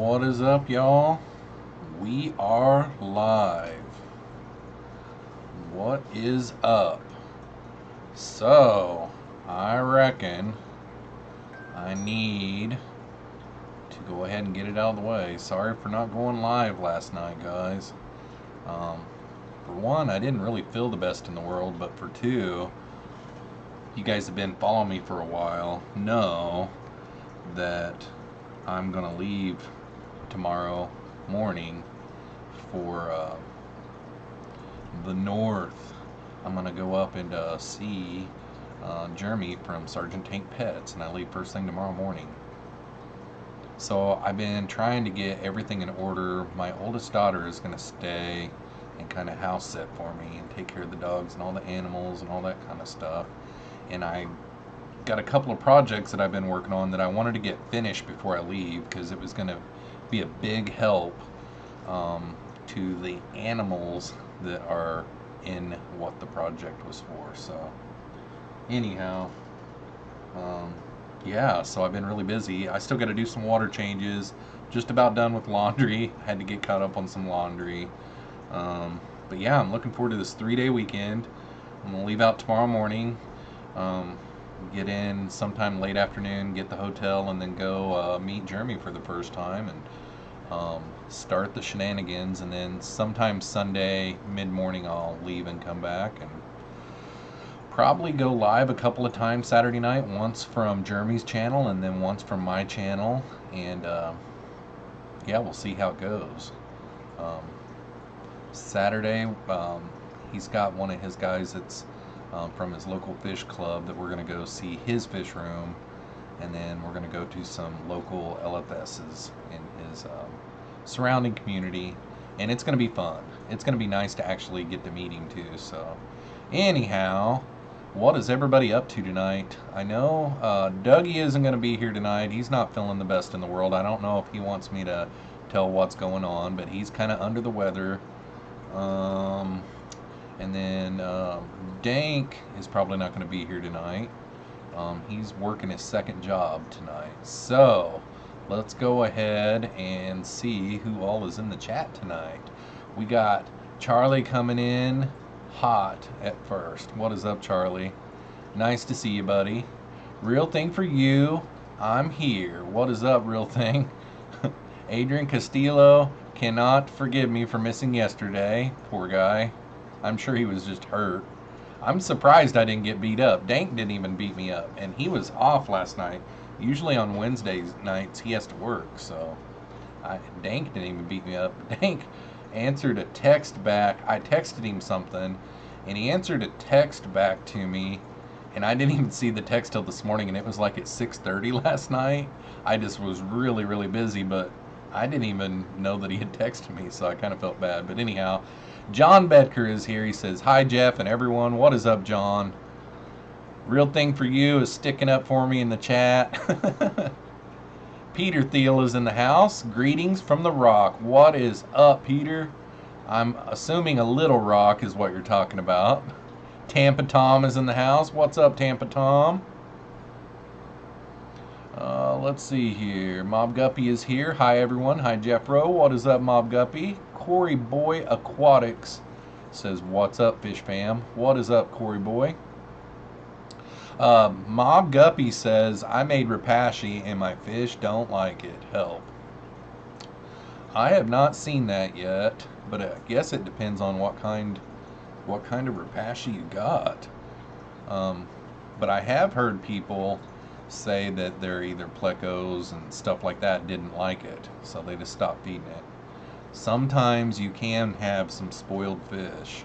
What is up, y'all? We are live. What is up? So, I reckon I need to go ahead and get it out of the way. Sorry for not going live last night, guys. For one, I didn't really feel the best in the world, but for two, you guys have been following me for a while, know that I'm gonna leave tomorrow morning for the north. I'm gonna go up and see Jeremy from Sergeant Tank Pets, and I leave first thing tomorrow morning. So I've been trying to get everything in order. My oldest daughter is gonna stay and kind of house sit for me and take care of the dogs and all the animals and all that kind of stuff. And I got a couple of projects that I've been working on that I wanted to get finished before I leave, because it was going to be a big help to the animals that are in what the project was for. So anyhow, yeah, so I've been really busy. I still got to do some water changes, just about done with laundry. I had to get caught up on some laundry. But yeah, I'm looking forward to this 3-day weekend. I'm going to leave out tomorrow morning, get in sometime late afternoon, get the hotel, and then go meet Jeremy for the first time and start the shenanigans. And then sometime Sunday mid-morning I'll leave and come back and probably go live a couple of times Saturday night, once from Jeremy's channel and then once from my channel. And yeah, we'll see how it goes. Saturday, he's got one of his guys that's from his local fish club that we're going to go see his fish room, and then we're going to go to some local LFSs in his surrounding community, and it's going to be fun. It's going to be nice to actually get to meet him too. So anyhow, what is everybody up to tonight? I know Dougie isn't going to be here tonight. He's not feeling the best in the world. I don't know if he wants me to tell what's going on, but he's kind of under the weather. And then Dank is probably not going to be here tonight. He's working his second job tonight. So let's go ahead and see who all is in the chat tonight. We got Charlie coming in hot at first. What is up, Charlie? Nice to see you, buddy. Real thing for you. I'm here. What is up, real thing? Adrian Castillo cannot forgive me for missing yesterday. Poor guy. I'm sure he was just hurt. I'm surprised I didn't get beat up. Dank didn't even beat me up, and he was off last night. Usually on Wednesday nights he has to work, so Dank didn't even beat me up. Dank answered a text back. I texted him something, and he answered a text back to me, and I didn't even see the text till this morning, and it was like at 6:30 last night. I just was really, really busy, but I didn't even know that he had texted me, so I kind of felt bad. But anyhow, John Bedker is here. He says, hi, Jeff and everyone. What is up, John? Real thing for you is sticking up for me in the chat. Peter Thiel is in the house. Greetings from the Rock. What is up, Peter? I'm assuming a Little Rock is what you're talking about. Tampa Tom is in the house. What's up, Tampa Tom? Let's see here. Mob Guppy is here. Hi, everyone. Hi, Jeffro. What is up, Mob Guppy? Corey Boy Aquatics says, what's up, Fish Fam? What is up, Corey Boy? Mob Guppy says, I made rapashi and my fish don't like it. Help. I have not seen that yet, but I guess it depends on what kind of rapashi you got. But I have heard people say that they're either plecos and stuff like that didn't like it, so they just stopped feeding it. Sometimes you can have some spoiled fish.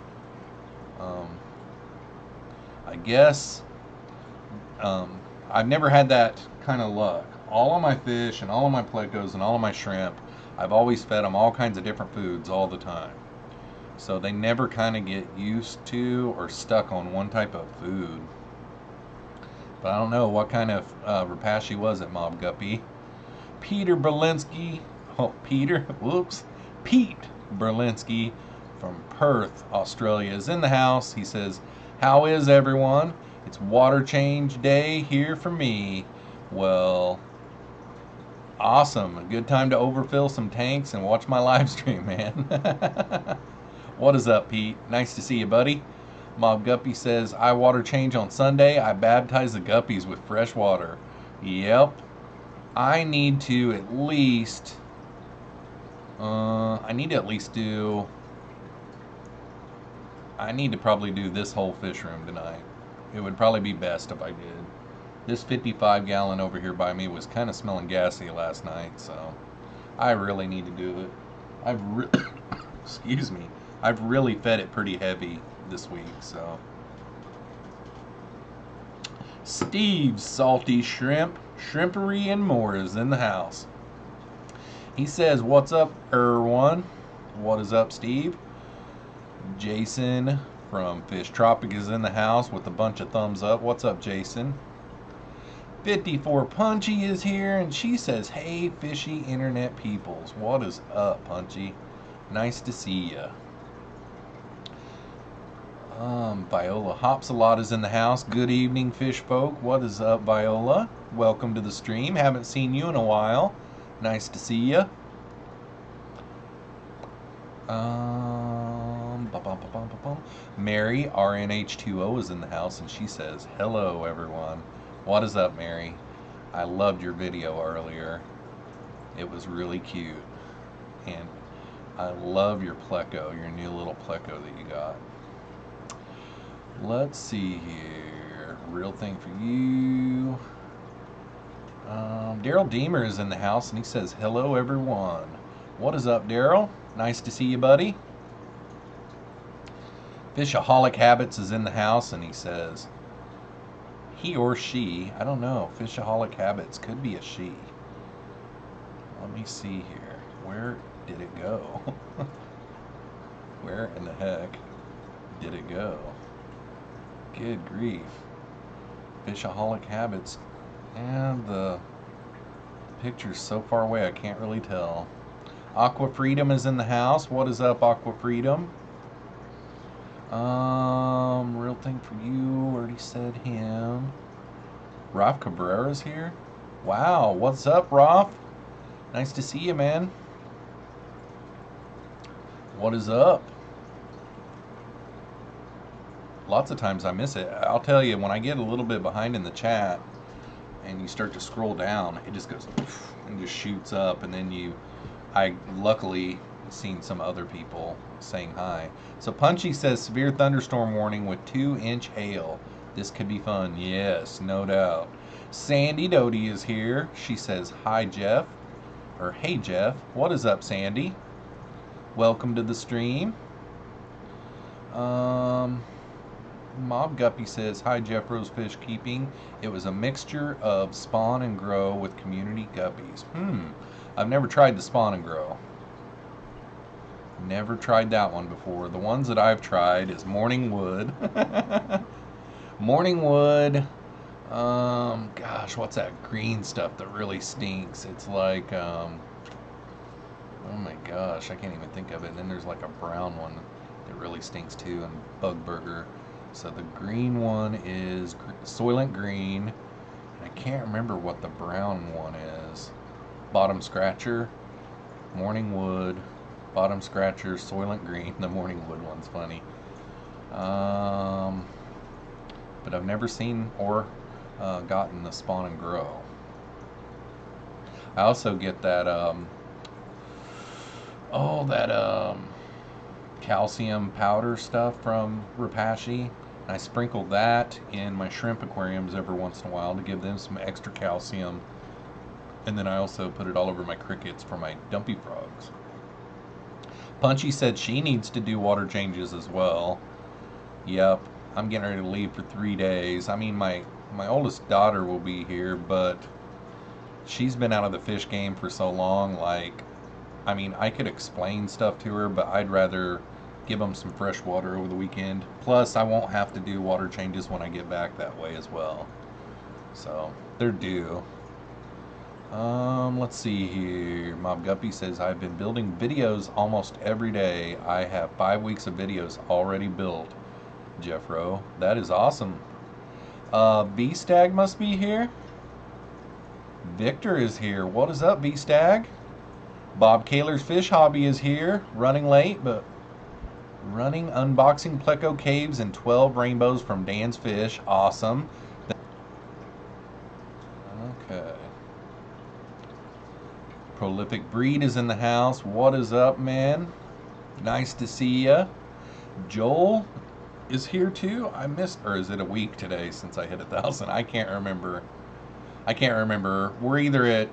I guess I've never had that kind of luck. All of my fish and all of my plecos and all of my shrimp, I've always fed them all kinds of different foods all the time, so they never kind of get used to or stuck on one type of food. But I don't know what kind of rapashi was it, Mob Guppy. Peter Berlinski, Pete Berlinski from Perth, Australia is in the house. He says, how is everyone? It's water change day here for me. Well, Awesome. A good time to overfill some tanks and watch my live stream, man. What is up, Pete? Nice to see you, buddy. Mob Guppy says, I water change on Sunday. I baptize the guppies with fresh water. Yep. I need to at least... I need to probably do this whole fish room tonight. It would probably be best if I did. This 55 gallon over here by me was kind of smelling gassy last night, so I really need to do it. Excuse me. I've really fed it pretty heavy this week, so. Steve's Salty Shrimp, Shrimpery and More is in the house. He says, what's up, Erwan? What is up, Steve? Jason from Fish Tropic is in the house with a bunch of thumbs up. What's up, Jason? 54 Punchy is here, and she says, hey, fishy internet peoples. What is up, Punchy? Nice to see ya. Viola Hopsalot is in the house. Good evening, fish folk. What is up, Viola? Welcome to the stream. Haven't seen you in a while. Nice to see ya. Mary, RNH2O, is in the house, and she says, hello, everyone. What is up, Mary? I loved your video earlier. It was really cute. And I love your pleco, your new little pleco that you got. Let's see here. Real thing for you. Daryl Deemer is in the house, and he says, hello, everyone. What is up, Daryl? Nice to see you, buddy. Fishaholic Habits is in the house, and he says, he or she, I don't know, Fishaholic Habits could be a she. Let me see here. Where did it go? Where in the heck did it go? Good grief. Fishaholic Habits. And the picture's so far away I can't really tell. Aqua Freedom is in the house. What is up, Aqua Freedom? Real thing for you. Already said him. Ralph Cabrera's here. Wow, what's up, Ralph? Nice to see you, man. What is up? Lots of times I miss it. I'll tell you, when I get a little bit behind in the chat and you start to scroll down, it just goes and just shoots up, and then I luckily seen some other people saying hi. So Punchy says, severe thunderstorm warning with 2-inch hail. This could be fun. Yes, no doubt. Sandy Doty is here. She says, hi, Jeff. Or, hey, Jeff. What is up, Sandy? Welcome to the stream. Mob Guppy says, hi, Jeffroz FishKeeping. It was a mixture of spawn and grow with community guppies. I've never tried the spawn and grow. Never tried that one before. The ones that I've tried is Morning Wood. Morning Wood. Gosh, what's that green stuff that really stinks? It's like, oh my gosh, I can't even think of it. And then there's like a brown one that really stinks too, and Bug Burger. So the green one is Soylent Green. And I can't remember what the brown one is. Bottom Scratcher, Morning Wood, Bottom Scratcher, Soylent Green. The Morning Wood one's funny. But I've never seen or gotten the spawn and grow. I also get that calcium powder stuff from Repashy. I sprinkle that in my shrimp aquariums every once in a while to give them some extra calcium. And then I also put it all over my crickets for my dumpy frogs. Punchy said she needs to do water changes as well. Yep, I'm getting ready to leave for 3 days. I mean, my oldest daughter will be here, but she's been out of the fish game for so long. Like, I mean, I could explain stuff to her, but I'd rather give them some fresh water over the weekend. Plus, I won't have to do water changes when I get back that way as well. So, they're due. Let's see here. Mob Guppy says, I've been building videos almost every day. I have 5 weeks of videos already built. Jeffro, that is awesome. B-Stag must be here. Victor is here. What is up, B-Stag? Bob Kaler's Fish Hobby is here. Running late, but running unboxing Pleco Caves and 12 rainbows from Dan's Fish. Awesome. Okay. Prolific Breed is in the house. What is up, man? Nice to see ya. Joel is here too. I missed, or is it a week today since I hit 1,000? I can't remember. We're either at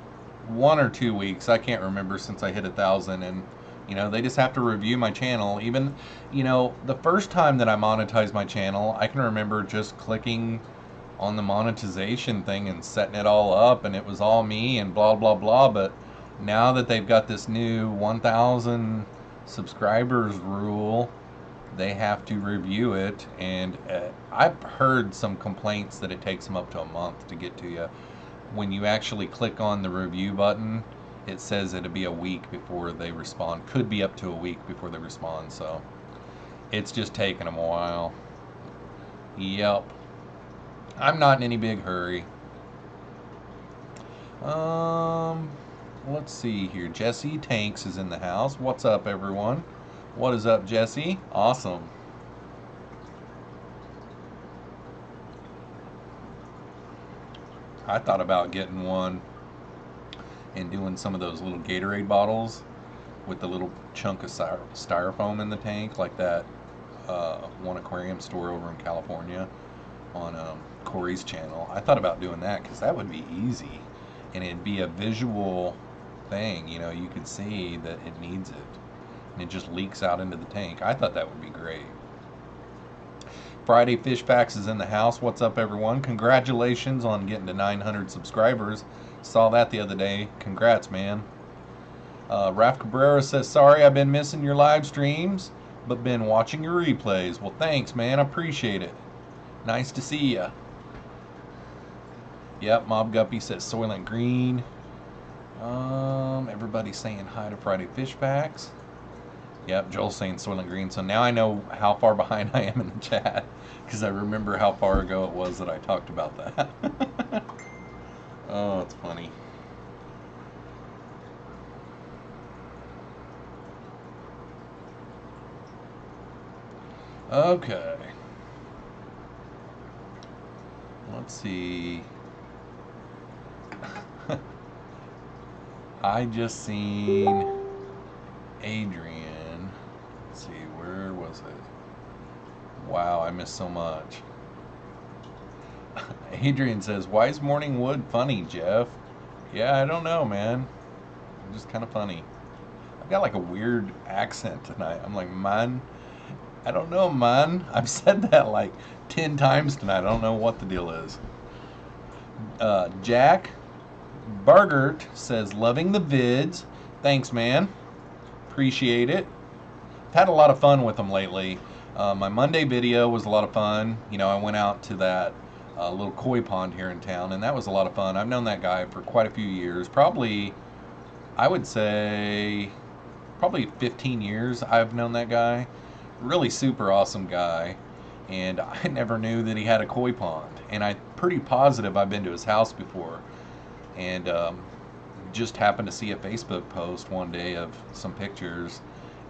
1 or 2 weeks. I can't remember since I hit 1,000, and you know, they just have to review my channel. Even, you know, the first time that I monetized my channel, I can remember just clicking on the monetization thing and setting it all up, and it was all me and blah blah blah. But now that they've got this new 1,000 subscribers rule, they have to review it, and I've heard some complaints that it takes them up to a month to get to you. When you actually click on the review button, it says it'll be a week before they respond. Could be up to a week before they respond, so it's just taking them a while. Yep. I'm not in any big hurry. Let's see here. Jesse Tanks is in the house. What's up, everyone? What is up, Jesse? Awesome. I thought about getting one and doing some of those little Gatorade bottles with the little chunk of styrofoam in the tank, like that one aquarium store over in California on Corey's channel. I thought about doing that because that would be easy, and it'd be a visual thing. You know, you could see that it needs it, and it just leaks out into the tank. I thought that would be great. Friday Fish Facts is in the house. What's up, everyone? Congratulations on getting to 900 subscribers. Saw that the other day. Congrats, man. Raf Cabrera says, sorry I've been missing your live streams, but been watching your replays. Well, thanks, man. I appreciate it. Nice to see ya. Yep, Mob Guppy says Soylent Green. Everybody's saying hi to Friday Fish Facts. Yep, Joel's saying Soylent Green. So now I know how far behind I am in the chat, because I remember how far ago it was that I talked about that. Oh, it's funny. Okay. Let's see. I just seen Adrian. Let's see, where was it? Wow, I missed so much. Adrian says, why is Morning Wood funny, Jeff? Yeah, I don't know, man. I'm just kind of funny. I've got like a weird accent tonight. I'm like, man. I don't know, man. I've said that like 10 times tonight. I don't know what the deal is. Jack Bargert says, loving the vids. Thanks, man. Appreciate it. I've had a lot of fun with them lately. My Monday video was a lot of fun. You know, I went out to that little koi pond here in town, and that was a lot of fun. I've known that guy for quite a few years. Probably, I would say, probably 15 years I've known that guy. Really super awesome guy. And I never knew that he had a koi pond. And I'm pretty positive I've been to his house before. And just happened to see a Facebook post one day of some pictures,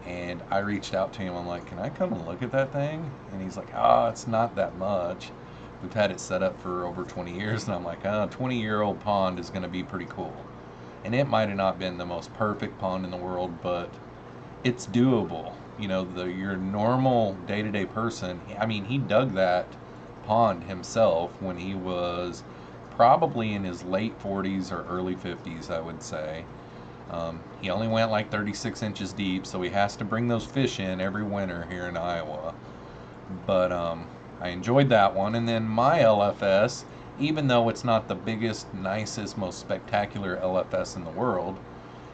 and I reached out to him. I'm like, can I come and look at that thing? And he's like, oh, it's not that much. We've had it set up for over 20 years. And I'm like, oh, a 20-year-old pond is going to be pretty cool. And it might have not been the most perfect pond in the world, but it's doable. You know, your normal day-to-day person, I mean, he dug that pond himself when he was probably in his late 40s or early 50s, I would say. He only went like 36 inches deep, so he has to bring those fish in every winter here in Iowa. But I enjoyed that one. And then my LFS, even though it's not the biggest, nicest, most spectacular LFS in the world,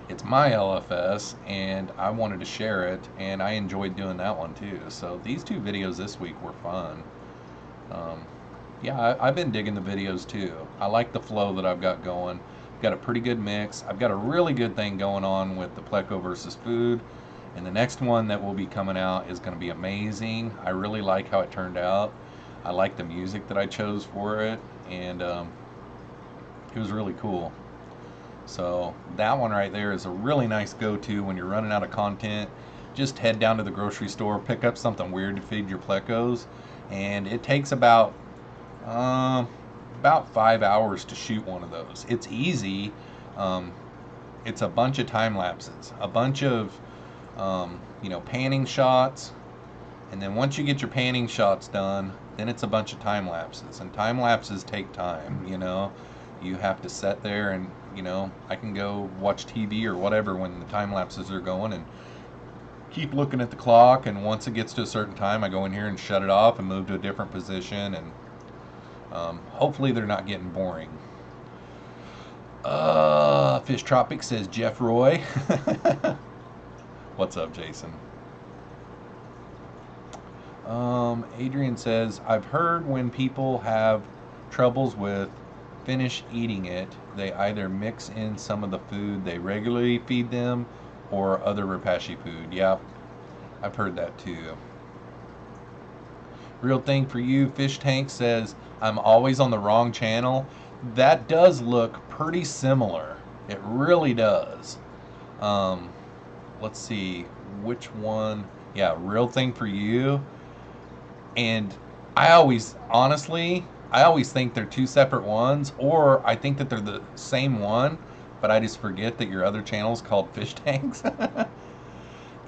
it's my LFS, and I wanted to share it, and I enjoyed doing that one too. So these two videos this week were fun. Yeah, I've been digging the videos too. I like the flow that I've got going. Got a pretty good mix. I've got a really good thing going on with the Pleco versus food, and the next one that will be coming out is going to be amazing. I really like how it turned out. I like the music that I chose for it, and it was really cool. So that one right there is a really nice go-to when you're running out of content. Just head down to the grocery store, pick up something weird to feed your plecos, and it takes about 5 hours to shoot one of those. It's easy. It's a bunch of time lapses, a bunch of panning shots, and then once you get your panning shots done, then it's a bunch of time lapses, and time lapses take time. You have to sit there and I can go watch TV or whatever when the time lapses are going and keep looking at the clock, and once it gets to a certain time I go in here and shut it off and move to a different position, and hopefully they're not getting boring. Fish Tropic says Jeff Roy. What's up, Jason? Adrian says, I've heard when people have troubles with finish eating it, they either mix in some of the food they regularly feed them or other Repashy food. Yeah, I've heard that too. Real thing for you, Fish Tank says, I'm always on the wrong channel. That does look pretty similar. It really does. Let's see which one. Yeah, Real Thing for You. And I always think they're two separate ones, or I think that they're the same one, but I just forget that your other channel is called Fish Tanks.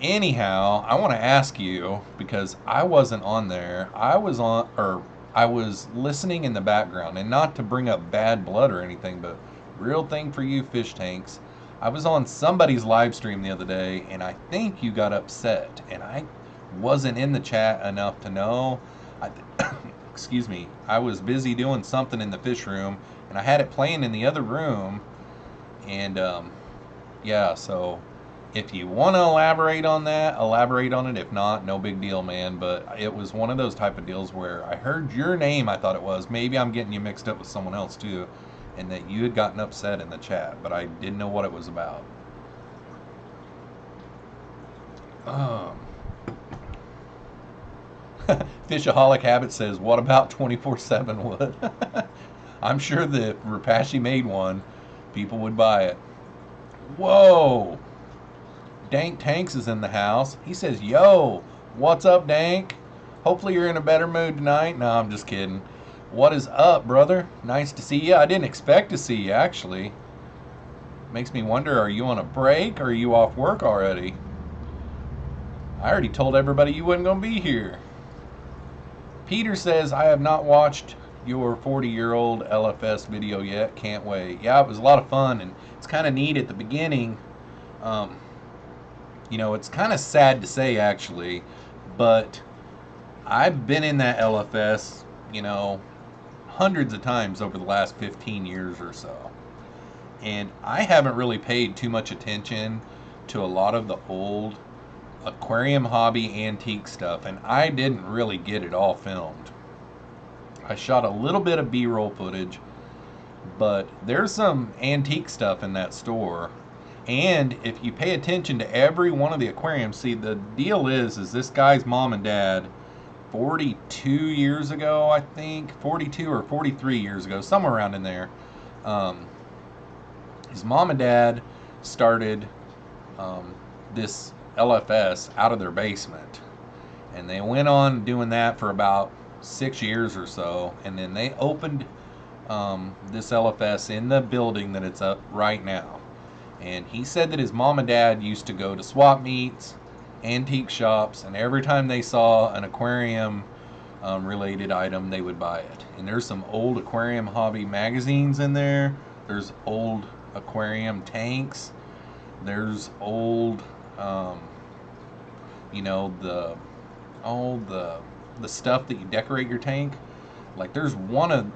Anyhow, I want to ask you, because I wasn't on there. I was listening in the background, and not to bring up bad blood or anything, but Real Thing for You, Fish Tanks. I was on somebody's live stream the other day, and I think you got upset, and I wasn't in the chat enough to know. Excuse me. I was busy doing something in the fish room, and I had it playing in the other room, and yeah, so if you want to elaborate on that, elaborate on it. If not, no big deal, man. But it was one of those type of deals where I heard your name, I thought it was. Maybe I'm getting you mixed up with someone else too, and that you had gotten upset in the chat, but I didn't know what it was about. Fishaholic Habit says, what about 24/7 wood? I'm sure that if Repashy made one, people would buy it. Whoa! Dank Tanks is in the house. He says, yo, what's up, Dank? Hopefully you're in a better mood tonight. No, I'm just kidding. What is up, brother? Nice to see you. I didn't expect to see you, actually. Makes me wonder, are you on a break or are you off work already? I already told everybody you wasn't going to be here. Peter says, I have not watched your 40-year-old LFS video yet. Can't wait. Yeah, it was a lot of fun, and it's kind of neat at the beginning. It's kind of sad to say, actually, but I've been in that LFS, hundreds of times over the last 15 years or so. And I haven't really paid too much attention to a lot of the old aquarium hobby antique stuff, and I didn't really get it all filmed. I shot a little bit of B-roll footage, but there's some antique stuff in that store. And if you pay attention to every one of the aquariums, see, the deal is this guy's mom and dad, 42 years ago, I think, 42 or 43 years ago, somewhere around in there, his mom and dad started this LFS out of their basement, and they went on doing that for about 6 years or so, and then they opened this LFS in the building that it's up right now. And he said that his mom and dad used to go to swap meets, antique shops, and every time they saw an aquarium related item, they would buy it. And there's some old aquarium hobby magazines in there. There's old aquarium tanks. There's old the stuff that you decorate your tank. Like, there's one of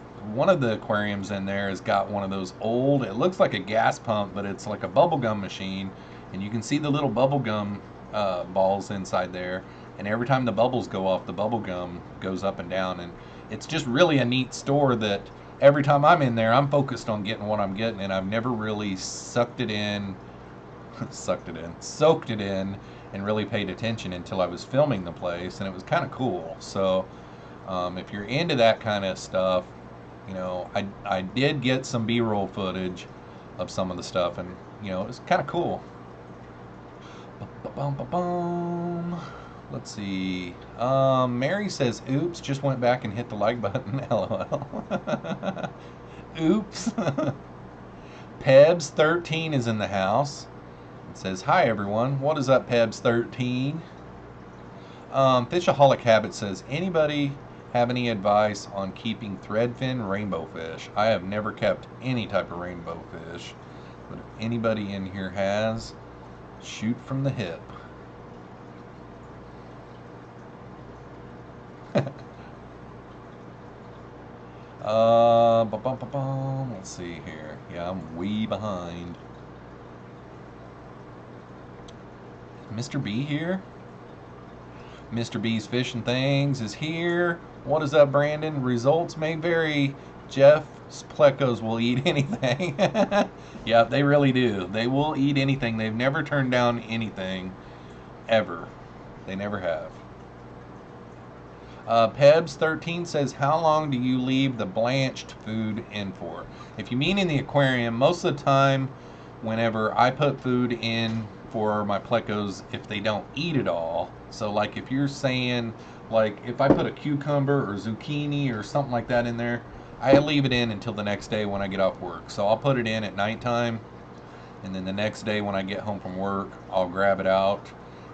the aquariums in there has got one of those old, it looks like a gas pump, but it's like a bubblegum machine, and you can see the little bubblegum balls inside there, and every time the bubbles go off, the bubblegum goes up and down, and it's just really a neat store that every time I'm in there, I'm focused on getting what I'm getting, and I've never really soaked it in, and really paid attention until I was filming the place, and it was kind of cool. So if you're into that kind of stuff, I did get some B-roll footage of some of the stuff, and it's kind of cool. Ba-bum. Let's see. Mary says, "Oops, just went back and hit the like button." LOL. Oops. Pebs13 is in the house. It says, "Hi everyone. What is up, Pebs13?" Fishaholic Habit says, "Anybody have any advice on keeping threadfin rainbow fish? I have never kept any type of rainbow fish, but if anybody in here has, shoot from the hip." Let's see here. Yeah, I'm way behind. Mr. B here? Mr. B's Fish and Things is here. What is up, Brandon? Results may vary. Jeff's plecos will eat anything. Yeah, they really do. They will eat anything. They've never turned down anything, ever. They never have. Pebs13 says, "How long do you leave the blanched food in for?" If you mean in the aquarium, most of the time, whenever I put food in for my plecos, if they don't eat it all, so like if you're saying, like if I put a cucumber or zucchini or something like that in there, I leave it in until the next day when I get off work. So I'll put it in at nighttime, and then the next day when I get home from work, I'll grab it out.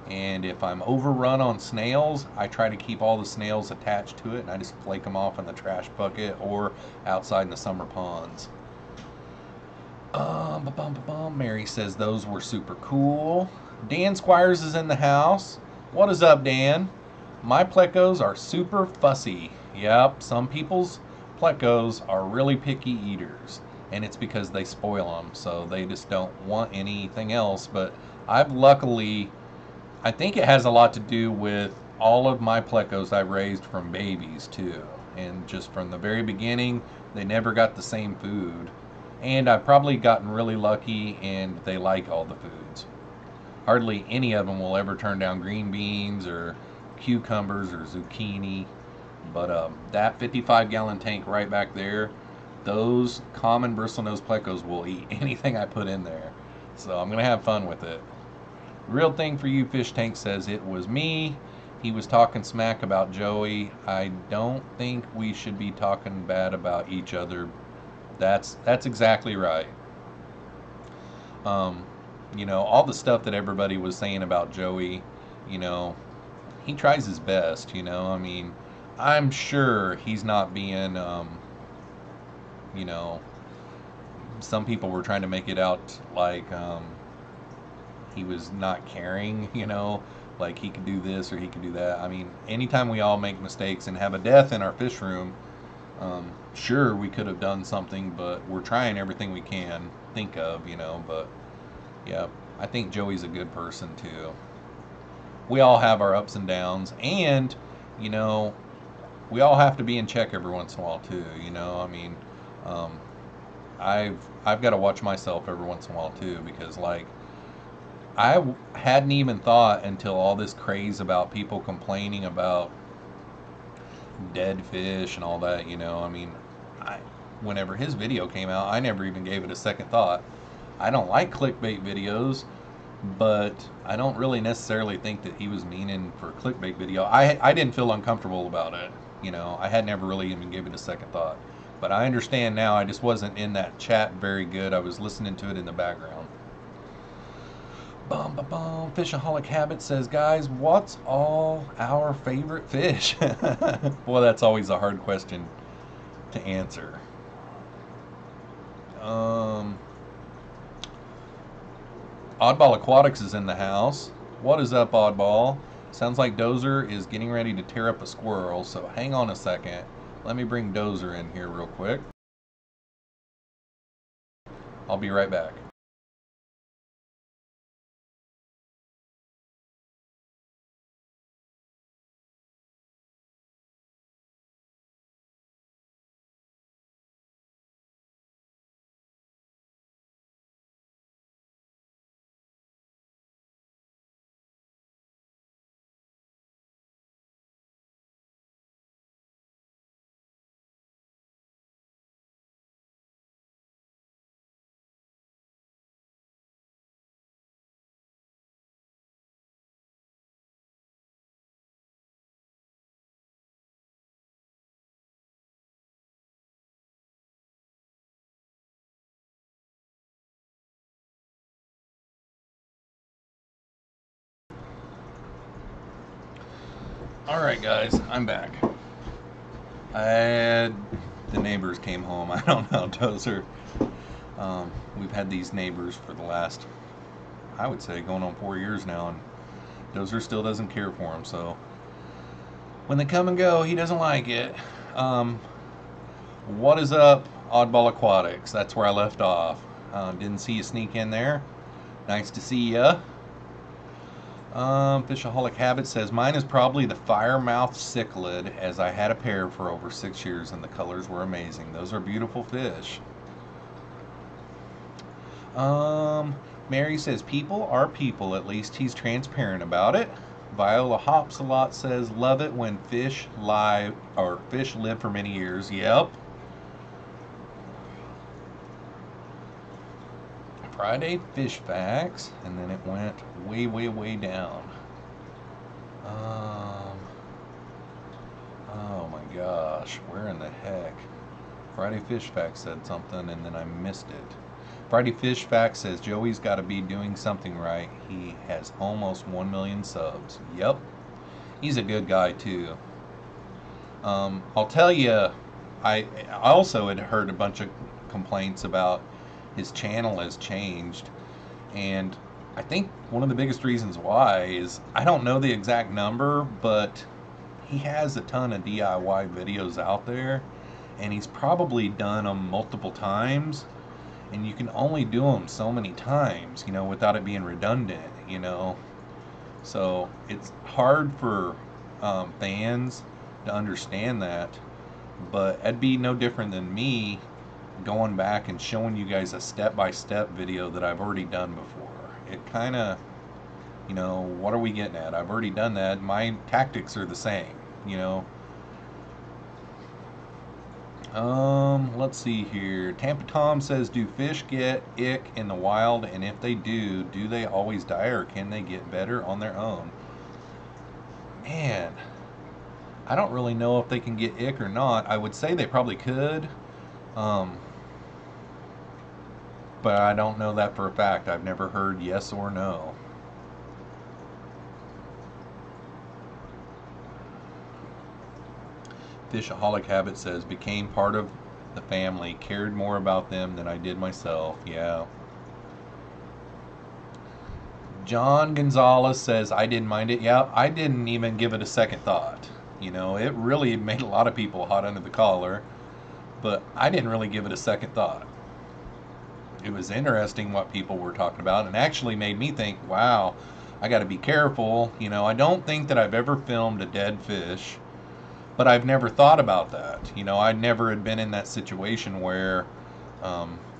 And if I'm overrun on snails, I try to keep all the snails attached to it, and I just flake them off in the trash bucket or outside in the summer ponds. Mary says those were super cool. Dan Squires is in the house. What is up, Dan? My plecos are super fussy. Yep, some people's plecos are really picky eaters, and it's because they spoil them, so they just don't want anything else. But I've luckily, I think it has a lot to do with all of my plecos I raised from babies too. And just from the very beginning, they never got the same food. And I've probably gotten really lucky and they like all the foods. Hardly any of them will ever turn down green beans or cucumbers or zucchini. But that 55-gallon tank right back there, those common bristlenose plecos will eat anything I put in there. So I'm going to have fun with it. Real thing for you, Fish Tank says it was me. He was talking smack about Joey. I don't think we should be talking bad about each other. That's exactly right. All the stuff that everybody was saying about Joey, you know, he tries his best. I mean, I'm sure he's not being, you know, some people were trying to make it out like he was not caring, like he could do this or he could do that. I mean, anytime we all make mistakes and have a death in our fish room, sure, we could have done something, but we're trying everything we can think of, but yeah, I think Joey's a good person too. We all have our ups and downs, and, you know, we all have to be in check every once in a while too, I mean, um, I've got to watch myself every once in a while too, because like, hadn't even thought until all this craze about people complaining about dead fish and all that, I mean, whenever his video came out, I never even gave it a second thought. I don't like clickbait videos, but I don't really necessarily think that he was meaning for a clickbait video. I didn't feel uncomfortable about it, I had never really even given it a second thought. But I understand now, I just wasn't in that chat very good. I was listening to it in the background. Fishaholic Habit says, "Guys, what's all our favorite fish?" Boy, that's always a hard question to answer. Oddball Aquatics is in the house. What is up, Oddball? Sounds like Dozer is getting ready to tear up a squirrel, so hang on a second. Let me bring Dozer in here real quick. I'll be right back. Alright guys, I'm back. The neighbors came home. I don't know, Dozer. We've had these neighbors for the last, I would say, going on 4 years now, and Dozer still doesn't care for him, so when they come and go, he doesn't like it. What is up, Oddball Aquatics? That's where I left off. Didn't see you sneak in there. Nice to see ya. Fishaholic Habit says, mine is probably the Firemouth Cichlid, as I had a pair for over 6 years and the colors were amazing. Those are beautiful fish. Mary says, people are people, at least he's transparent about it. Viola Hops a Lot says, love it when fish live for many years. Yep. Friday Fish Facts, and then it went way, way, way down. Oh my gosh, where in the heck? Friday Fish Facts said something, and then I missed it. Friday Fish Facts says, Joey's got to be doing something right. He has almost 1 million subs. Yep. He's a good guy, too. I'll tell you, I also had heard a bunch of complaints about his channel has changed, and I think one of the biggest reasons why is, I don't know the exact number, but he has a ton of DIY videos out there, and he's probably done them multiple times, and you can only do them so many times, you know, without it being redundant, you know. So it's hard for fans to understand that, but it'd be no different than me going back and showing you guys a step-by-step video that I've already done before. It kind of, you know, what are we getting at? I've already done that. My tactics are the same, you know. Let's see here. Tampa Tom says, do fish get ick in the wild, and if they do they always die, or can they get better on their own? Man, I don't really know if they can get ick or not. I would say they probably could, but I don't know that for a fact. I've never heard yes or no. Fishaholic Habit says, became part of the family, cared more about them than I did myself. Yeah. John Gonzalez says, I didn't mind it. Yeah, I didn't even give it a second thought. You know, it really made a lot of people hot under the collar, but I didn't really give it a second thought. It was interesting what people were talking about, and actually made me think, wow, I got to be careful. You know, I don't think that I've ever filmed a dead fish, but I've never thought about that. You know, I never had been in that situation where,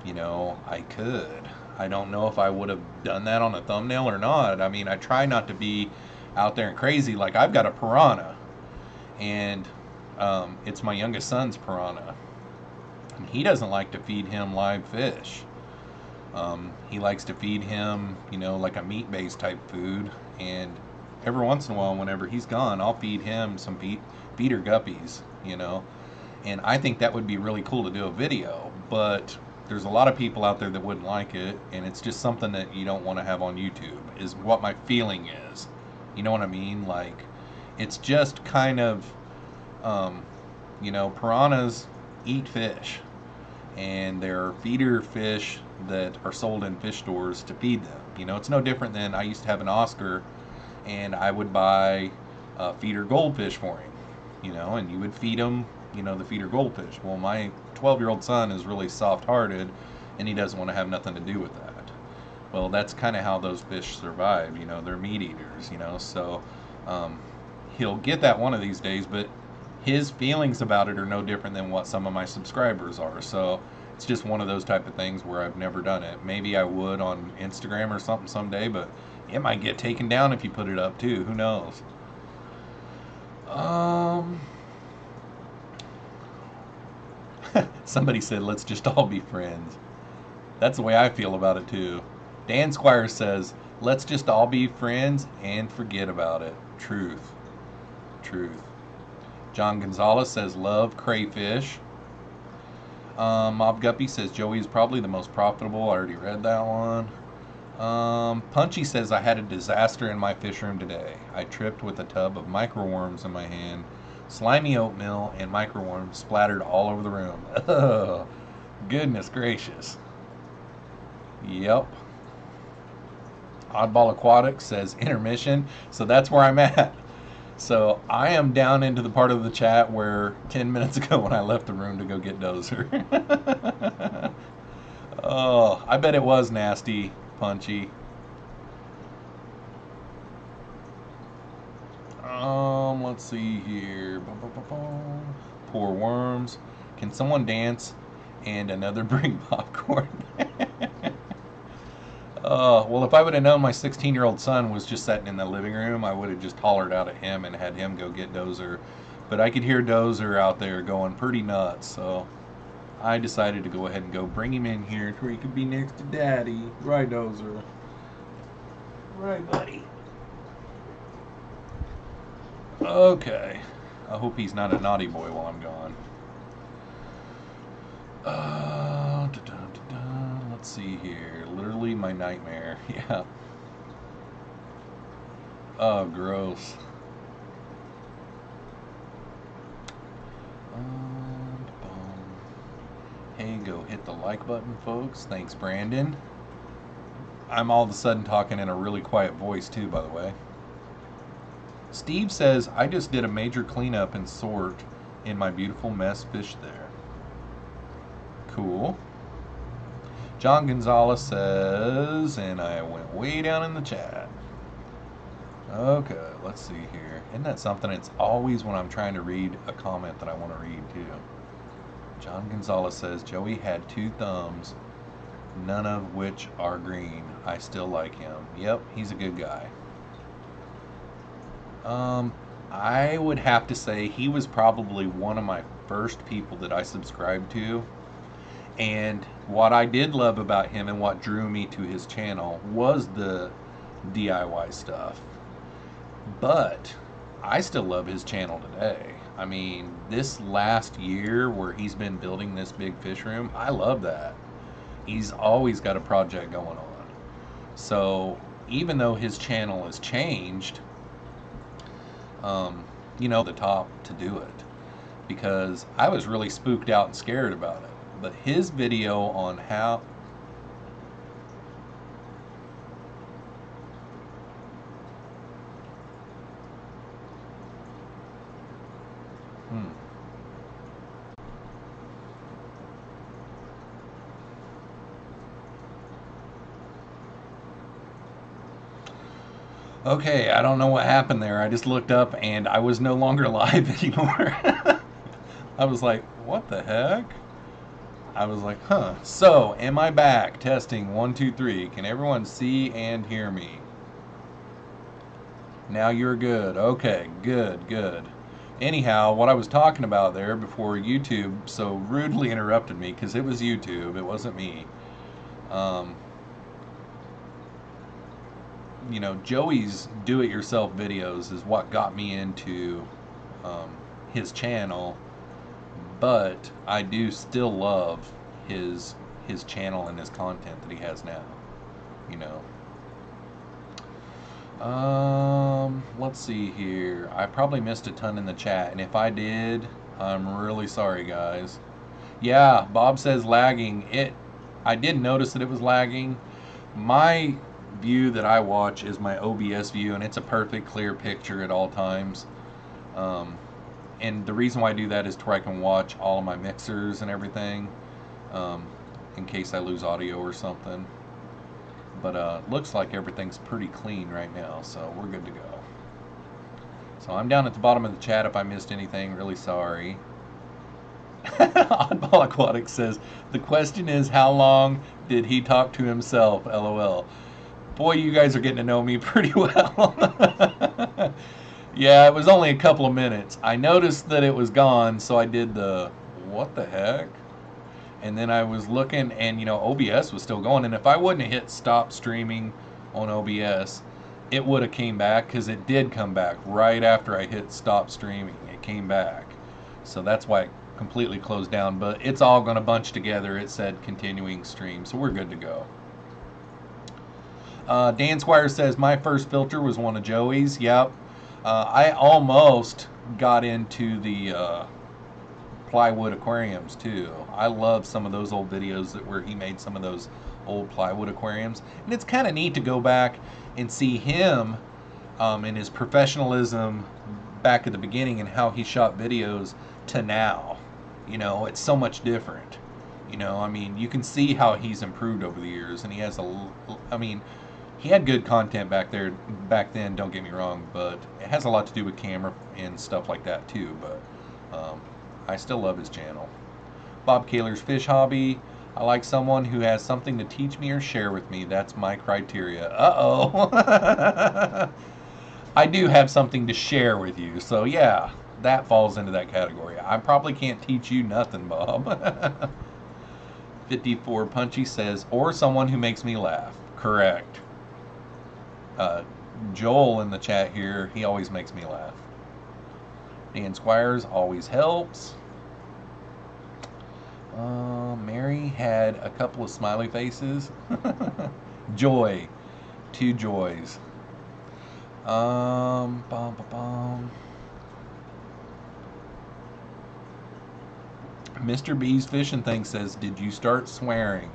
you know, I could. I don't know if I would have done that on a thumbnail or not. I mean, I try not to be out there and crazy. Like, I've got a piranha, and it's my youngest son's piranha, and he doesn't like to feed him live fish. He likes to feed him, you know, like a meat-based type food, and every once in a while, whenever he's gone, I'll feed him some feeder guppies, you know, and I think that would be really cool to do a video, but there's a lot of people out there that wouldn't like it, and it's just something that you don't want to have on YouTube, is what my feeling is. You know what I mean? Like, it's just kind of, you know, piranhas eat fish, and there are feeder fish that are sold in fish stores to feed them. You know, it's no different than, I used to have an Oscar, and I would buy feeder goldfish for him, you know, and you would feed him, you know, the feeder goldfish. Well, my 12-year-old son is really soft-hearted, and he doesn't want to have nothing to do with that. Well, that's kind of how those fish survive, you know, they're meat eaters, you know, so he'll get that one of these days, but his feelings about it are no different than what some of my subscribers are. So it's just one of those type of things where I've never done it. Maybe I would on Instagram or something someday, but it might get taken down if you put it up too. Who knows? Somebody said, let's just all be friends. That's the way I feel about it too. Dan Squire says, let's just all be friends and forget about it. Truth. Truth. John Gonzalez says, love crayfish. Mob Guppy says, Joey is probably the most profitable. I already read that one. Punchy says, I had a disaster in my fish room today. I tripped with a tub of microworms in my hand. Slimy oatmeal and microworms splattered all over the room. Oh, goodness gracious. Yep. Oddball Aquatic says intermission. So that's where I'm at. So I am down into the part of the chat where 10 minutes ago when I left the room to go get Dozer. Oh, I bet it was nasty, Punchy. Let's see here. Poor worms. Can someone dance? And another bring popcorn. Well, if I would have known my 16-year-old son was just sitting in the living room, I would have just hollered out at him and had him go get Dozer. But I could hear Dozer out there going pretty nuts, so I decided to go ahead and go bring him in here where he could be next to Daddy. Right, Dozer? Right, buddy? Okay. I hope he's not a naughty boy while I'm gone. Let's see here. Literally my nightmare. Yeah. Oh, gross. Hey, go hit the like button, folks. Thanks, Brandon. I'm all of a sudden talking in a really quiet voice, too, by the way. Steve says, I just did a major cleanup and sort in my beautiful mess fish there. Cool. John Gonzalez says, and I went way down in the chat. Okay, let's see here. Isn't that something? It's always when I'm trying to read a comment that I want to read, too. John Gonzalez says, Joey had 2 thumbs, none of which are green. I still like him. Yep, he's a good guy. I would have to say he was probably one of my first people that I subscribed to. And what I did love about him and what drew me to his channel was the DIY stuff. But I still love his channel today. I mean, this last year where he's been building this big fish room, I love that. He's always got a project going on. So even though his channel has changed, you know, the top to do it, because I was really spooked out and scared about it. But his video on how Okay, I don't know what happened there. I just looked up and I was no longer live anymore. I was like, what the heck? I was like, huh. So, am I back? Testing 1, 2, 3. Can everyone see and hear me? Now you're good. Okay, good, good. Anyhow, what I was talking about there before YouTube so rudely interrupted me, because it was YouTube, it wasn't me. You know, Joey's do-it-yourself videos is what got me into his channel, but I do still love his channel and his content that he has now, you know. Let's see here. I probably missed a ton in the chat, and if I did, I'm really sorry, guys. Yeah, Bob says lagging. I did notice that it was lagging. My view that I watch is my OBS view, and it's a perfect clear picture at all times. And the reason why I do that is to where I can watch all of my mixers and everything, in case I lose audio or something. But looks like everything's pretty clean right now, so we're good to go. So I'm down at the bottom of the chat if I missed anything. Really sorry. Oddball Aquatic says, the question is, how long did he talk to himself? LOL. Boy, you guys are getting to know me pretty well. Yeah, it was only a couple of minutes. I noticed that it was gone, so I did the, what the heck? And then I was looking, and you know, OBS was still going. And if I wouldn't have hit stop streaming on OBS, it would have came back, because it did come back right after I hit stop streaming. It came back. So that's why it completely closed down. But it's all going to bunch together. It said continuing stream, so we're good to go. Dan Squire says, my first filter was one of Joey's. Yep. I almost got into the plywood aquariums too. I love some of those old videos where he made some of those old plywood aquariums. And it's kind of neat to go back and see him and his professionalism back at the beginning and how he shot videos to now. You know, it's so much different. You know, I mean, you can see how he's improved over the years, and he has I mean, he had good content back then, don't get me wrong, but it has a lot to do with camera and stuff like that too, but I still love his channel. Bob Kaler's Fish Hobby. I like someone who has something to teach me or share with me. That's my criteria. Uh-oh. I do have something to share with you, so yeah, that falls into that category. I probably can't teach you nothing, Bob. 54 Punchy says, or someone who makes me laugh. Correct. Joel in the chat here, he always makes me laugh. Dan Squires always helps. Mary had a couple of smiley faces. Joy. 2 joys. Mr. B's Fishing Thing says, did you start swearing?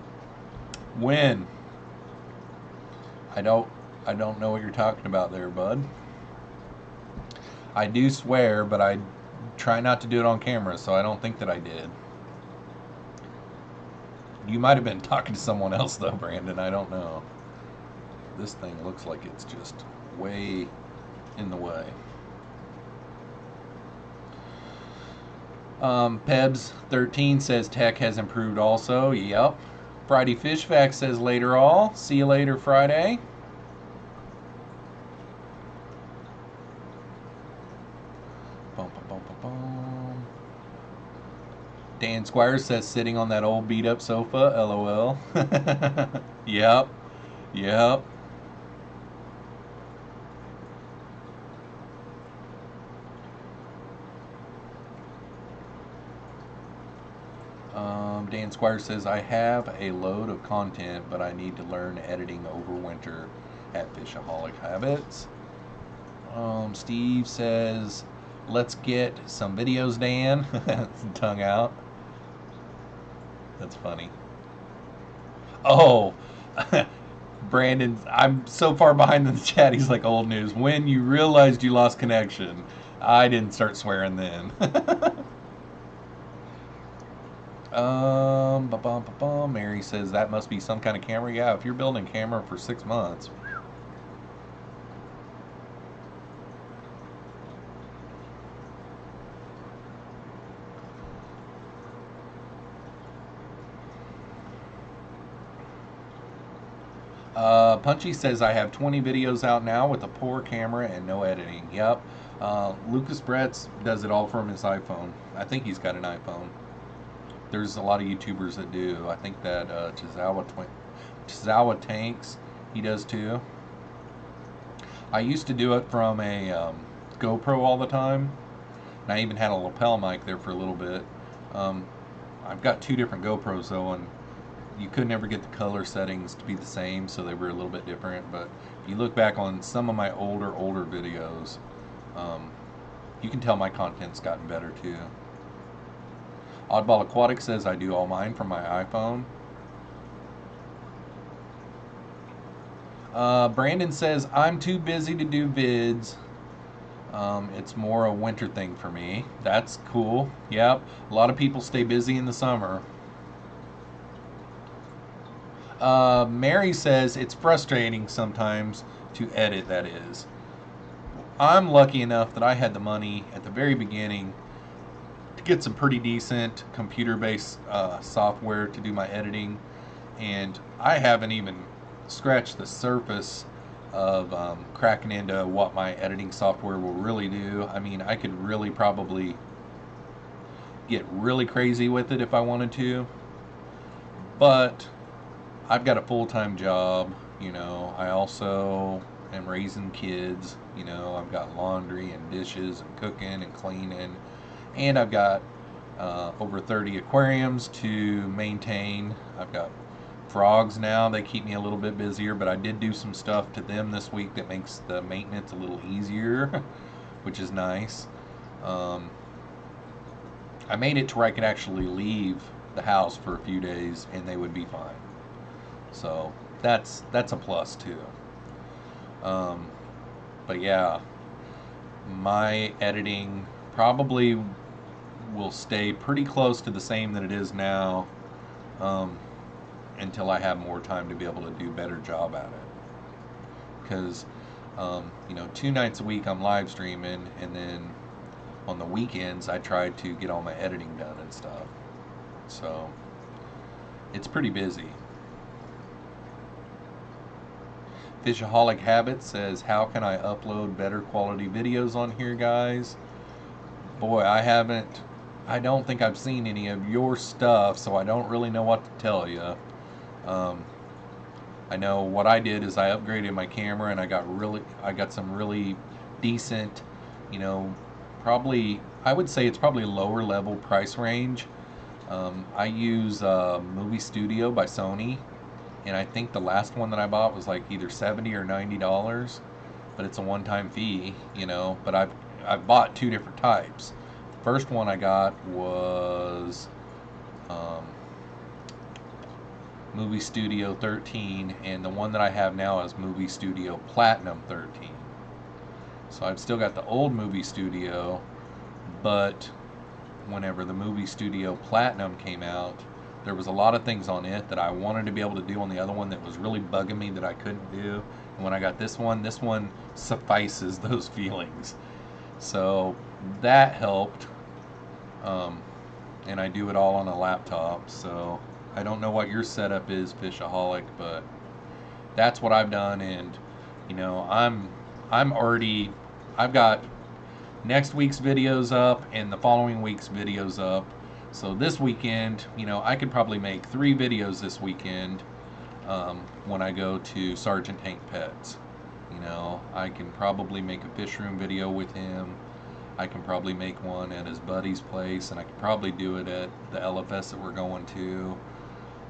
When? I don't know what you're talking about there, bud. I do swear, but I try not to do it on camera, so I don't think that I did. You might have been talking to someone else though, Brandon. I don't know. This thing looks like it's just way in the way. Pebs13 says tech has improved also. Yep. Friday Fish Facts says later all. See you later Friday. Dan Squires says sitting on that old beat up sofa. LOL. Yep. Yep. Dan Squire says, I have a load of content, but I need to learn editing over winter at Fishaholic Habits. Steve says, let's get some videos, Dan. Tongue out. That's funny. Oh, Brandon, I'm so far behind in the chat. He's like, old news. When you realized you lost connection, I didn't start swearing then. Mary says that must be some kind of camera. Yeah, if you're building a camera for 6 months. Punchy says I have 20 videos out now with a poor camera and no editing. Yep. Lucas Bretz does it all from his iPhone. I think he's got an iPhone. There's a lot of YouTubers that do. I think that Chizawa Tanks, he does too. I used to do it from a GoPro all the time. And I even had a lapel mic there for a little bit. I've got 2 different GoPros though, and you could never get the color settings to be the same, so they were a little bit different. But if you look back on some of my older videos, you can tell my content's gotten better too. Oddball Aquatic says I do all mine from my iPhone. Brandon says I'm too busy to do vids. It's more a winter thing for me. That's cool. Yep. A lot of people stay busy in the summer. Mary says it's frustrating sometimes to edit, that is. I'm lucky enough that I had the money at the very beginning to get some pretty decent computer-based software to do my editing, and I haven't even scratched the surface of cracking into what my editing software will really do. I mean, I could really probably get really crazy with it if I wanted to, but I've got a full-time job, you know. I also am raising kids, you know. I've got laundry and dishes and cooking and cleaning, and I've got over 30 aquariums to maintain. I've got frogs now. They keep me a little bit busier, but I did do some stuff to them this week that makes the maintenance a little easier, which is nice. Um, I made it to where I could actually leave the house for a few days and they would be fine. So that's a plus too. Um, but yeah, my editing probably will stay pretty close to the same that it is now, um, until I have more time to be able to do a better job at it. Because, you know, 2 nights a week I'm live streaming, and then on the weekends I try to get all my editing done and stuff. So it's pretty busy. Fishaholic Habit says, how can I upload better quality videos on here, guys? Boy, I don't think I've seen any of your stuff, so I don't really know what to tell you. I know what I did is I upgraded my camera, and I got some really decent, you know, probably, I would say it's probably lower level price range. I use Movie Studio by Sony, and I think the last one that I bought was like either $70 or $90, but it's a one-time fee, you know. But I've bought 2 different types. The first one I got was Movie Studio 13, and the one that I have now is Movie Studio Platinum 13. So I've still got the old Movie Studio, but whenever the Movie Studio Platinum came out, there was a lot of things on it that I wanted to be able to do on the other one that was really bugging me that I couldn't do. And when I got this one suffices those feelings. So that helped. And I do it all on a laptop. So I don't know what your setup is, Fishaholic, but that's what I've done. And you know, I've got next week's videos up and the following week's videos up. So this weekend, you know, I could probably make 3 videos this weekend, when I go to Sergeant Hank Pets. You know, I can probably make a fish room video with him. I can probably make one at his buddy's place, and I could probably do it at the LFS that we're going to.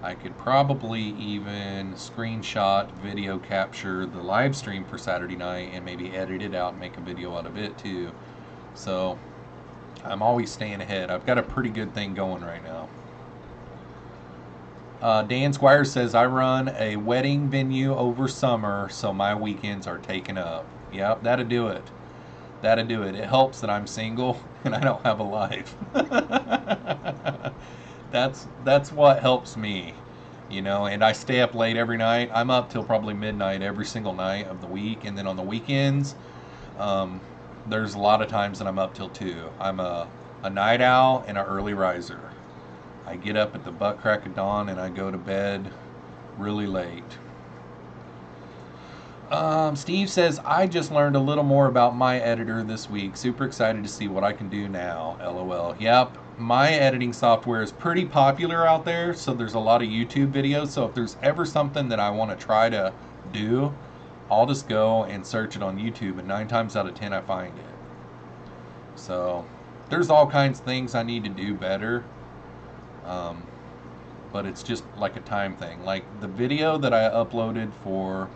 I could probably even screenshot, video capture the live stream for Saturday night and maybe edit it out and make a video out of it too. So I'm always staying ahead. I've got a pretty good thing going right now. Dan Squires says, I run a wedding venue over summer, so my weekends are taken up. Yep, that'll do it. That'll do it. It helps that I'm single and I don't have a life. That's what helps me, you know. And I stay up late every night. I'm up till probably midnight every single night of the week, and then on the weekends, there's a lot of times that I'm up till 2. I'm a night owl and an early riser. I get up at the butt crack of dawn and I go to bed really late. Steve says, I just learned a little more about my editor this week. Super excited to see what I can do now. LOL. Yep, my editing software is pretty popular out there, so there's a lot of YouTube videos. So if there's ever something that I want to try to do, I'll just go and search it on YouTube, and 9 times out of 10 I find it. So there's all kinds of things I need to do better, but it's just like a time thing. Like the video that I uploaded for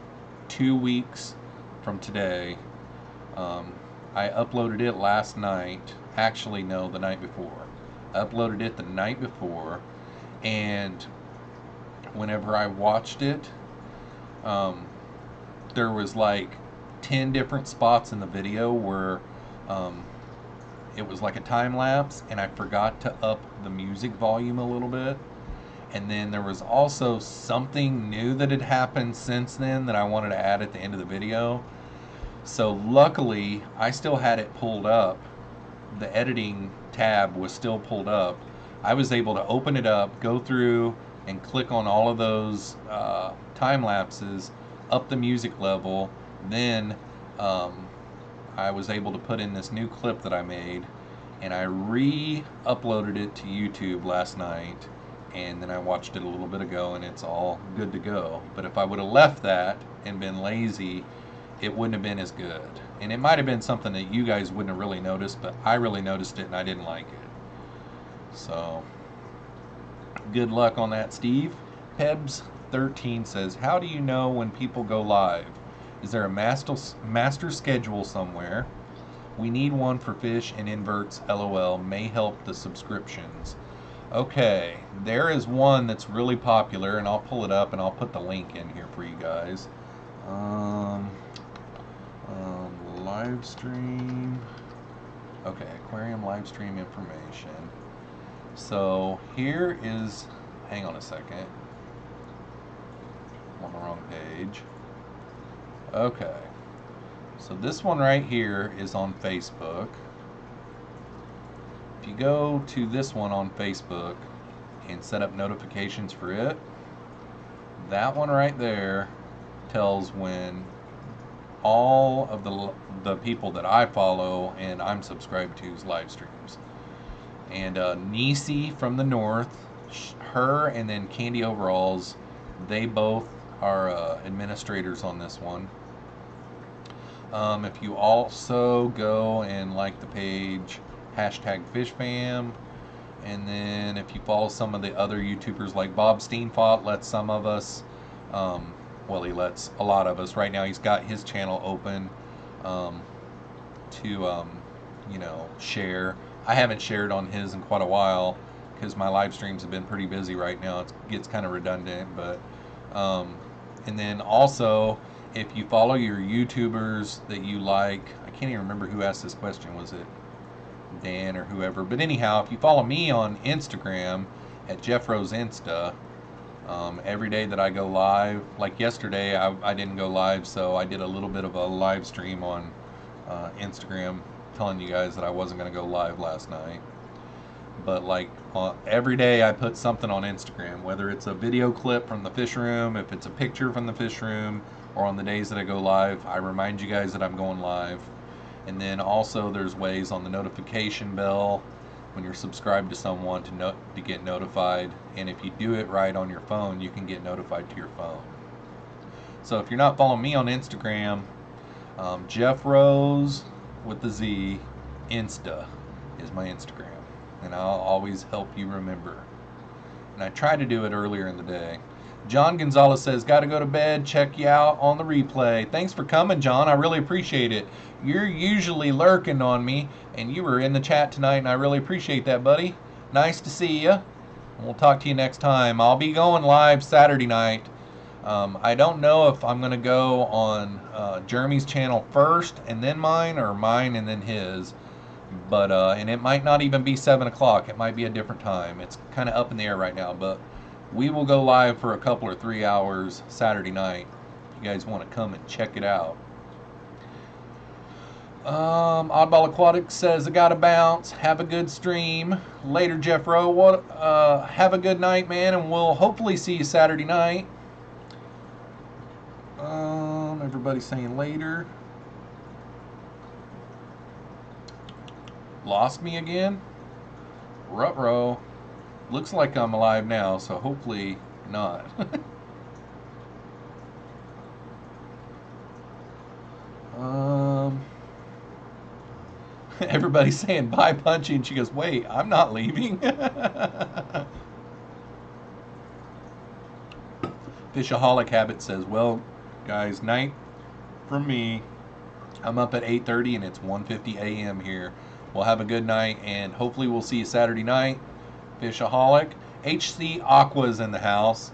2 weeks from today, I uploaded it last night. Actually, no, the night before. I uploaded it the night before, and whenever I watched it, there was like 10 different spots in the video where it was like a time lapse, and I forgot to up the music volume a little bit. And then there was also something new that had happened since then that I wanted to add at the end of the video. So luckily, I still had it pulled up. The editing tab was still pulled up. I was able to open it up, go through, and click on all of those time lapses, up the music level. Then I was able to put in this new clip that I made, and I re-uploaded it to YouTube last night. And then I watched it a little bit ago, and it's all good to go. But if I would have left that and been lazy, it wouldn't have been as good. And it might have been something that you guys wouldn't have really noticed, but I really noticed it and I didn't like it. So good luck on that, Steve. Pebs13 says, how do you know when people go live? Is there a master schedule somewhere? We need one for fish and inverts, LOL. May help the subscriptions. Okay, there is one that's really popular, and I'll pull it up and I'll put the link in here for you guys. Live stream. Okay, aquarium live stream information. So here is, hang on a second. I'm on the wrong page. Okay. So this one right here is on Facebook. If you go to this one on Facebook and set up notifications for it, that one right there tells when all of the people that I follow and I'm subscribed to's live streams. And Nisi from the north, her and then Candy Overalls, they both are administrators on this one. If you also go and like the page #FishFam, and then if you follow some of the other YouTubers like Bob Steenfott lets some of us, well, he lets a lot of us. Right now he's got his channel open to, you know, share. I haven't shared on his in quite a while because my live streams have been pretty busy right now. It gets kind of redundant, but and then also if you follow your YouTubers that you like, I can't even remember who asked this question. Was it Dan or whoever? But anyhow, if you follow me on Instagram at Jeffroz Insta, every day that I go live, like yesterday I didn't go live, so I did a little bit of a live stream on Instagram telling you guys that I wasn't going to go live last night. But like every day I put something on Instagram, whether it's a video clip from the fish room, if it's a picture from the fish room, or on the days that I go live, I remind you guys that I'm going live. And then also there's ways on the notification bell when you're subscribed to someone to get notified. And if you do it right on your phone, you can get notified to your phone. So if you're not following me on Instagram, Jeffroz with the Z Insta is my Instagram, and I'll always help you remember. And I try to do it earlier in the day. John Gonzalez says, gotta go to bed, check you out on the replay. Thanks for coming, John. I really appreciate it. You're usually lurking on me, and you were in the chat tonight, and I really appreciate that, buddy. Nice to see you. And we'll talk to you next time. I'll be going live Saturday night. I don't know if I'm going to go on Jeremy's channel first and then mine, or mine and then his. But and it might not even be 7 o'clock. It might be a different time. It's kind of up in the air right now, but we will go live for a couple or 3 hours Saturday night. If you guys want to come and check it out. Oddball Aquatic says, I gotta bounce. Have a good stream. Later, Jeffro. Have a good night, man, and we'll hopefully see you Saturday night. Everybody's saying later. Lost me again? Ruh-roh. Looks like I'm alive now, so hopefully not. Everybody's saying bye, Punchy, and she goes, wait, I'm not leaving. Fishaholic Habit says, well, guys, night from me. I'm up at 8:30 and it's 1:50 a.m. here. We'll have a good night, and hopefully we'll see you Saturday night. Fishaholic. HC Aqua's in the house.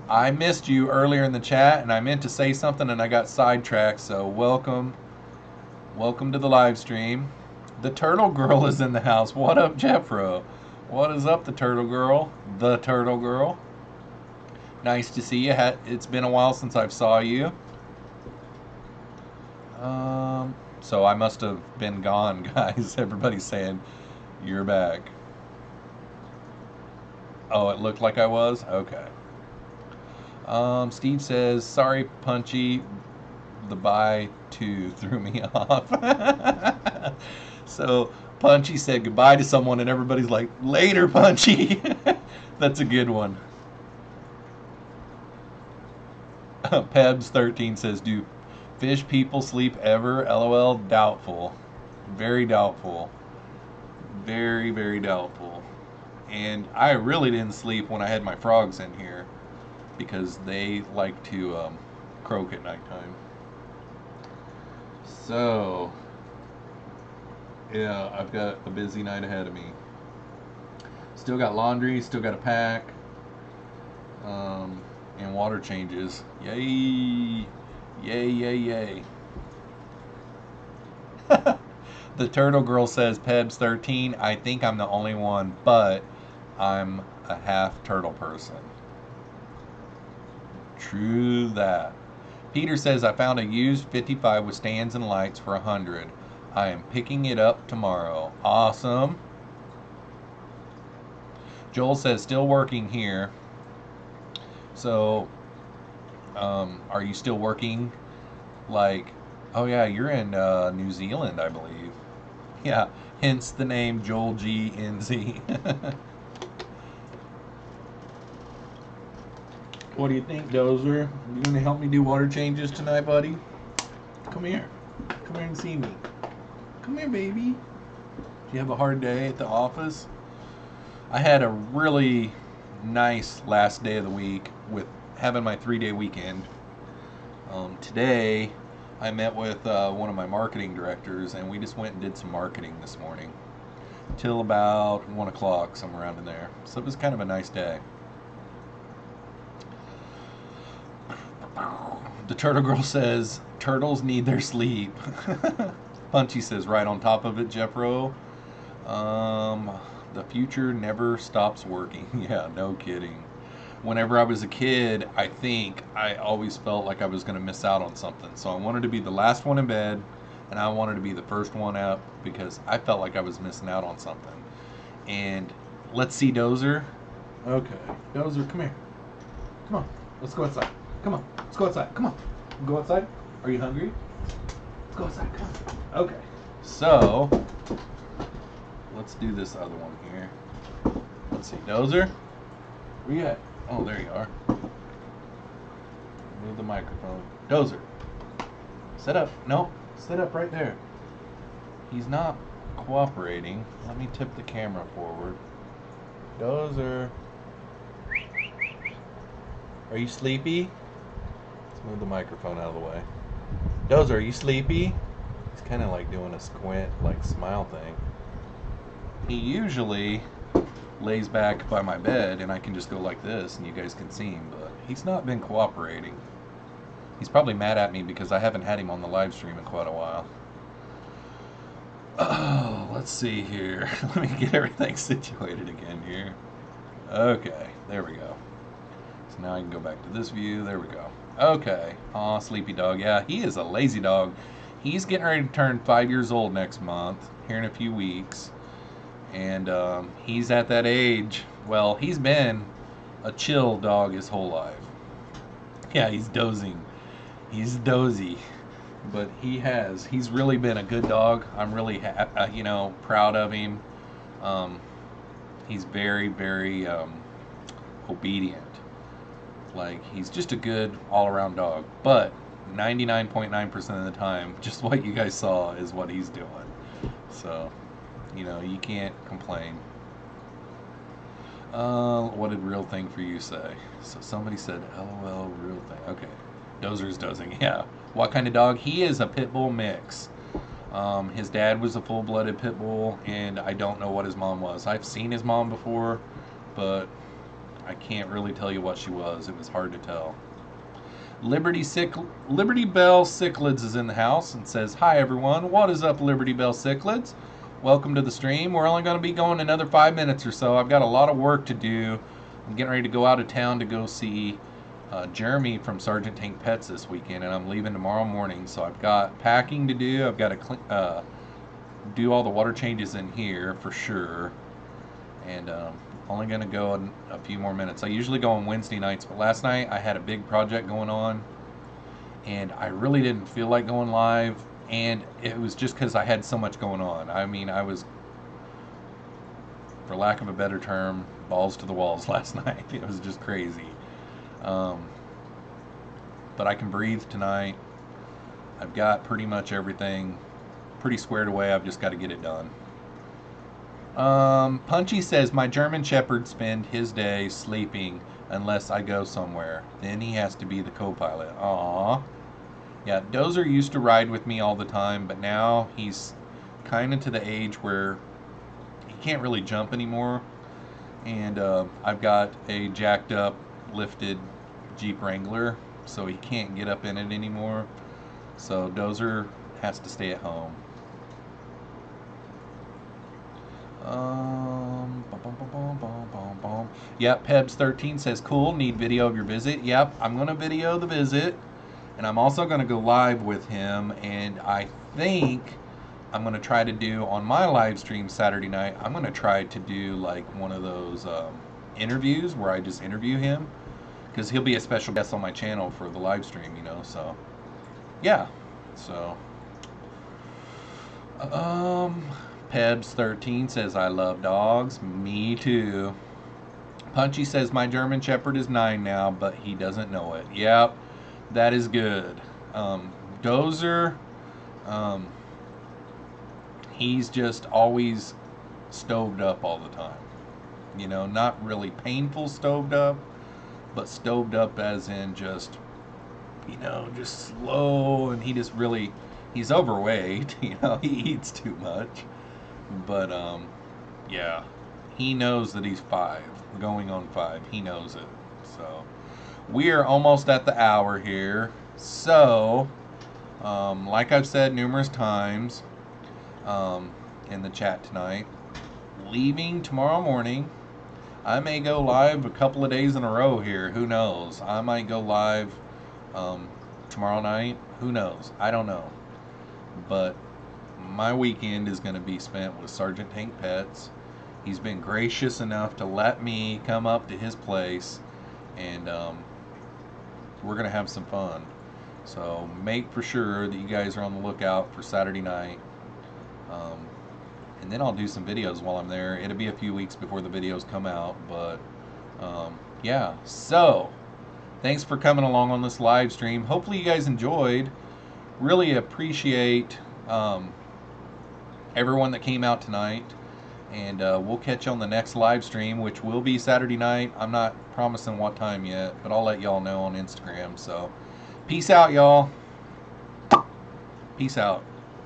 I missed you earlier in the chat, and I meant to say something and I got sidetracked, so welcome. Welcome to the live stream. The Turtle Girl is in the house. What up, Jeffro? What is up, the Turtle Girl? The Turtle Girl. Nice to see you. It's been a while since I've saw you. So I must have been gone, guys. Everybody's saying you're back. Oh, it looked like I was? Okay. Steve says, sorry, Punchy. The bye to threw me off. So Punchy said goodbye to someone, and everybody's like, later, Punchy. That's a good one. Pebs13 says, do fish people sleep ever? LOL, doubtful. Very doubtful. Very, very doubtful. And I really didn't sleep when I had my frogs in here. because they like to croak at nighttime. So, yeah, I've got a busy night ahead of me. Still got laundry, still got to pack, and water changes. Yay! Yay, yay, yay. The Turtle Girl says, Peb's 13. I think I'm the only one, but I'm a half turtle person. True that. Peter says, I found a used 55 with stands and lights for 100. I am picking it up tomorrow. Awesome. Joel says, still working here. So, are you still working? Like, oh yeah, you're in New Zealand, I believe. Yeah, hence the name Joel GNZ. What do you think, Dozer? You gonna help me do water changes tonight, buddy? Come here. Come here and see me. Come here, baby. Do you have a hard day at the office? I had a really nice last day of the week with having my 3-day weekend. Today, I met with one of my marketing directors, and we just went and did some marketing this morning till about 1 o'clock, somewhere around in there. So it was kind of a nice day. The Turtle Girl says, turtles need their sleep. Punchy says, right on top of it, Jeffro. The future never stops working. Yeah, no kidding. Whenever I was a kid, I think I always felt like I was going to miss out on something. So I wanted to be the last one in bed, and I wanted to be the first one up because I felt like I was missing out on something. And let's see Dozer. Okay, Dozer, come here. Come on, let's go outside. Come on, let's go outside. Come on, go outside. Are you hungry? Let's go outside. Come on. Okay, so let's do this other one here. Let's see, Dozer. Where you at? Oh, there you are. Move the microphone. Dozer. Sit up. No, sit up right there. He's not cooperating. Let me tip the camera forward. Dozer. Are you sleepy? Let's move the microphone out of the way. Dozer, are you sleepy? He's kind of like doing a squint, like smile thing. He usually lays back by my bed and I can just go like this and you guys can see him, but he's not been cooperating. He's probably mad at me because I haven't had him on the live stream in quite a while. Oh, let's see here. Let me get everything situated again here. Okay, there we go. So now I can go back to this view. There we go. Okay. Aw, sleepy dog. Yeah, he is a lazy dog. He's getting ready to turn 5 years old next month, here in a few weeks. And he's at that age. Well, he's been a chill dog his whole life. Yeah, he's dozing. He's dozy. But he's really been a good dog. I'm really, proud of him. He's very, very obedient. Like, he's just a good all-around dog. But 99.9% of the time, just what you guys saw is what he's doing. So, you can't complain. What did real thing for you say? So somebody said, LOL, real thing. Okay. Dozer's dozing. Yeah. What kind of dog? He is a pit bull mix. His dad was a full-blooded pit bull, and I don't know what his mom was. I've seen his mom before, but I can't really tell you what she was. It was hard to tell. Liberty Bell Cichlids is in the house and says, hi everyone. What is up, Liberty Bell Cichlids? Welcome to the stream. We're only going to be going another 5 minutes or so. I've got a lot of work to do. I'm getting ready to go out of town to go see Jeremy from Sergeant Tank Pets this weekend, and I'm leaving tomorrow morning. So I've got packing to do. I've got to do all the water changes in here for sure. And only going to go in a few more minutes. I usually go on Wednesday nights, but last night I had a big project going on, and I really didn't feel like going live. And it was just because I had so much going on. I mean, I was, for lack of a better term, balls to the walls last night. It was just crazy. But I can breathe tonight. I've got pretty much everything pretty squared away. I've just got to get it done. Punchy says my German Shepherd spend his day sleeping unless I go somewhere. Then he has to be the co-pilot. Aww. Yeah, Dozer used to ride with me all the time, but now he's kind of to the age where he can't really jump anymore. And I've got a jacked up, lifted Jeep Wrangler, so he can't get up in it anymore. So Dozer has to stay at home. Yep, Pebs13 says, cool, need video of your visit. Yep, I'm going to video the visit. And I'm also going to go live with him. And I think I'm going to try to do on my live stream Saturday night, I'm going to try to do like one of those interviews where I just interview him. Because he'll be a special guest on my channel for the live stream, you know. So, yeah. So, Pebs13 says, I love dogs. Me too. Punchy says, my German Shepherd is 9 now, but he doesn't know it. Yep, that is good. Dozer, he's just always stoved up all the time. You know, not really painful stoved up, but stoved up as in just, you know, just slow, and he just really, he's overweight, you know, he eats too much. But, yeah, he knows that he's 5, going on 5. He knows it. So, we are almost at the hour here. So, like I've said numerous times in the chat tonight, leaving tomorrow morning, I may go live a couple of days in a row here. Who knows? I might go live tomorrow night. Who knows? I don't know. But my weekend is going to be spent with Sergeant Tank Pets. He's been gracious enough to let me come up to his place, and we're going to have some fun. So make for sure that you guys are on the lookout for Saturday night. And then I'll do some videos while I'm there. It'll be a few weeks before the videos come out, but yeah. So thanks for coming along on this live stream. Hopefully you guys enjoyed. Really appreciate everyone that came out tonight, and we'll catch you on the next live stream, which will be Saturday night. I'm not promising what time yet, but I'll let y'all know on Instagram. So peace out, y'all. Peace out.